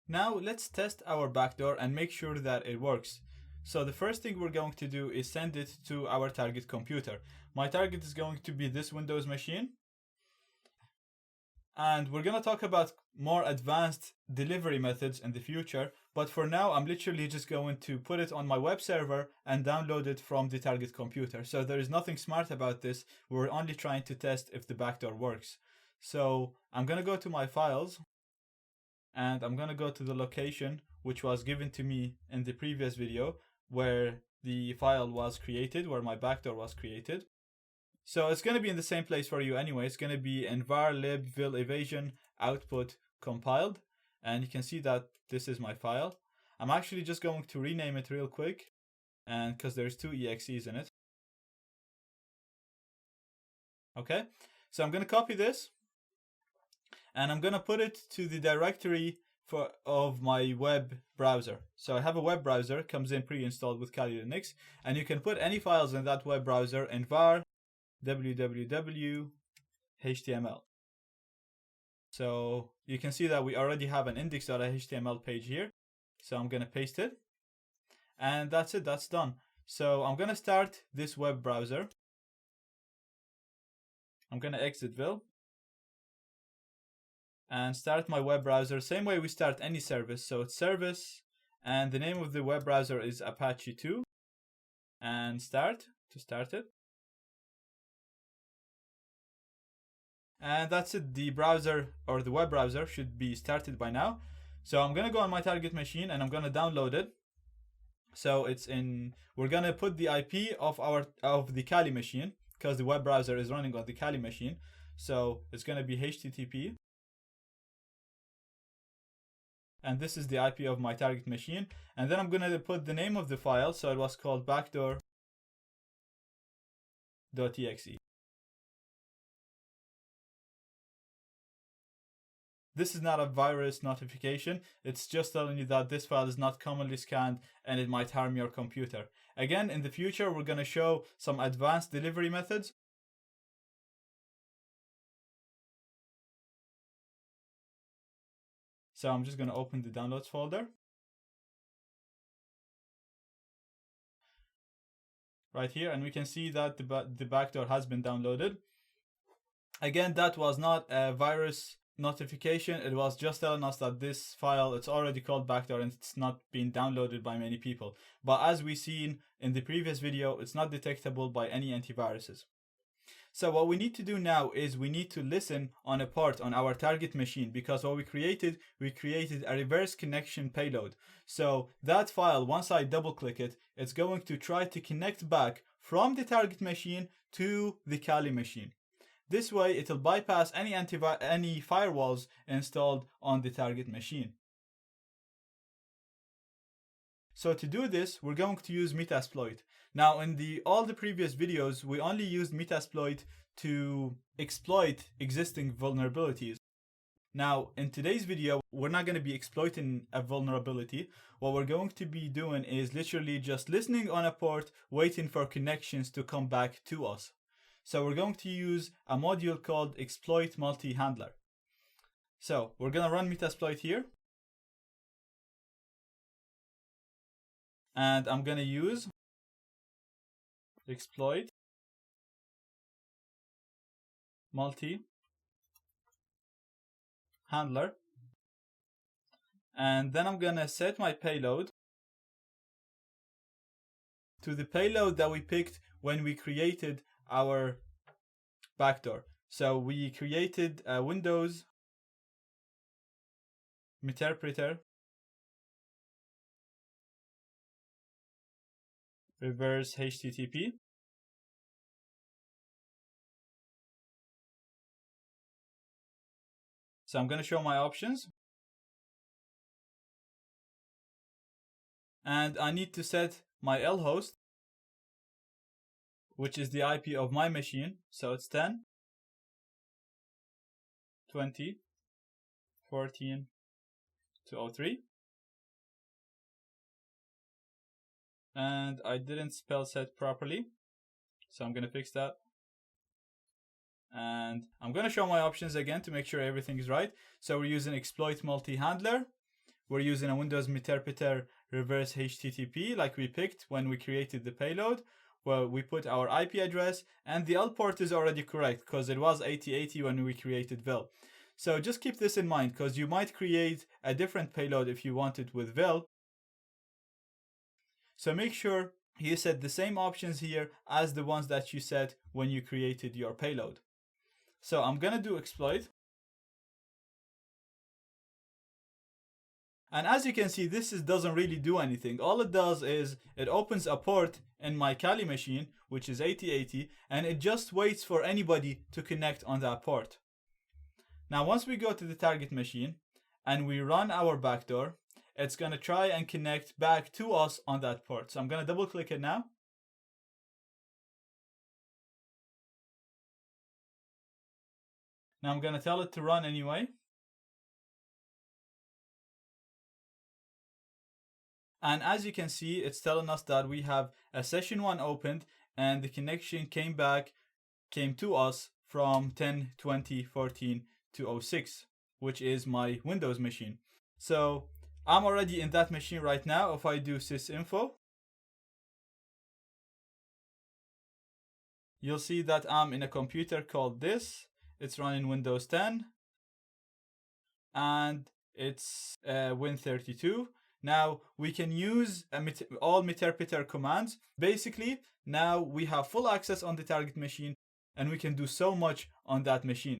Now let's test our backdoor and make sure that it works. So the first thing we're going to do is send it to our target computer. My target is going to be this Windows machine. And we're going to talk about more advanced delivery methods in the future. But for now, I'm literally just going to put it on my web server and download it from the target computer. So there is nothing smart about this. We're only trying to test if the backdoor works. So I'm going to go to my files. And I'm going to go to the location which was given to me in the previous video where the file was created, where my backdoor was created. So it's going to be in the same place for you anyway. It's going to be in var lib vil evasion output compiled. And you can see that this is my file. I'm actually just going to rename it real quick, and because there's 2 exes in it. Okay, so I'm going to copy this. And I'm going to put it to the directory of my web browser. So I have a web browser, comes in pre-installed with Kali Linux, and you can put any files in that web browser in var www html. So you can see that we already have an index.html page here. So I'm going to paste it. And that's it, that's done. So I'm going to start this web browser. I'm going to exit vil. And start my web browser same way we start any service. So it's service, and the name of the web browser is Apache 2, and start it. And that's it. The browser, or the web browser, should be started by now. So I'm gonna go on my target machine and I'm gonna download it. So it's in, we're gonna put the IP of the Kali machine, because the web browser is running on the Kali machine. So it's gonna be HTTP. And this is the IP of my target machine. And then I'm going to put the name of the file. So it was called backdoor.exe. This is not a virus notification. It's just telling you that this file is not commonly scanned and it might harm your computer. Again, in the future, we're going to show some advanced delivery methods. So I'm just going to open the downloads folder. Right here, and we can see that the backdoor has been downloaded. Again, that was not a virus notification. It was just telling us that this file, it's already called backdoor and it's not being downloaded by many people. But as we seen in the previous video, it's not detectable by any antiviruses. So what we need to do now is we need to listen on a port on our target machine, because what we created a reverse connection payload. So that file, once I double click it, it's going to try to connect back from the target machine to the Kali machine. This way it'll bypass any firewalls installed on the target machine. So to do this, we're going to use Metasploit. Now, in all the previous videos, we only used Metasploit to exploit existing vulnerabilities. Now, in today's video, we're not going to be exploiting a vulnerability. What we're going to be doing is literally just listening on a port, waiting for connections to come back to us. So we're going to use a module called exploit multi-handler. So we're going to run Metasploit here. And I'm going to use exploit multi-handler. And then I'm going to set my payload to the payload that we picked when we created our backdoor. So we created a Windows interpreter reverse HTTP. So I'm going to show my options. And I need to set my L host, which is the IP of my machine. So it's 10.20.14.203. And I didn't spell set properly, so I'm going to fix that. And I'm going to show my options again to make sure everything is right. So we're using exploit multi-handler. we're using a Windows Meterpreter reverse HTTP like we picked when we created the payload, where we put our IP address, and the L port is already correct because it was 8080 when we created VIL. So just keep this in mind because you might create a different payload if you want it with VIL. So make sure you set the same options here as the ones that you set when you created your payload. So I'm gonna do exploit. And as you can see, this doesn't really do anything. All it does is it opens a port in my Kali machine, which is 8080, and it just waits for anybody to connect on that port. Now, once we go to the target machine and we run our backdoor, it's going to try and connect back to us on that port. So I'm going to double click it now. Now I'm going to tell it to run anyway. And as you can see, it's telling us that we have a session 1 opened and the connection came to us from 10/20/14 to 06, which is my Windows machine. So I'm already in that machine right now. If I do sysinfo, you'll see that I'm in a computer called this. It's running Windows 10 and it's Win32. Now we can use all Meterpreter commands. Basically, now we have full access on the target machine and we can do so much on that machine.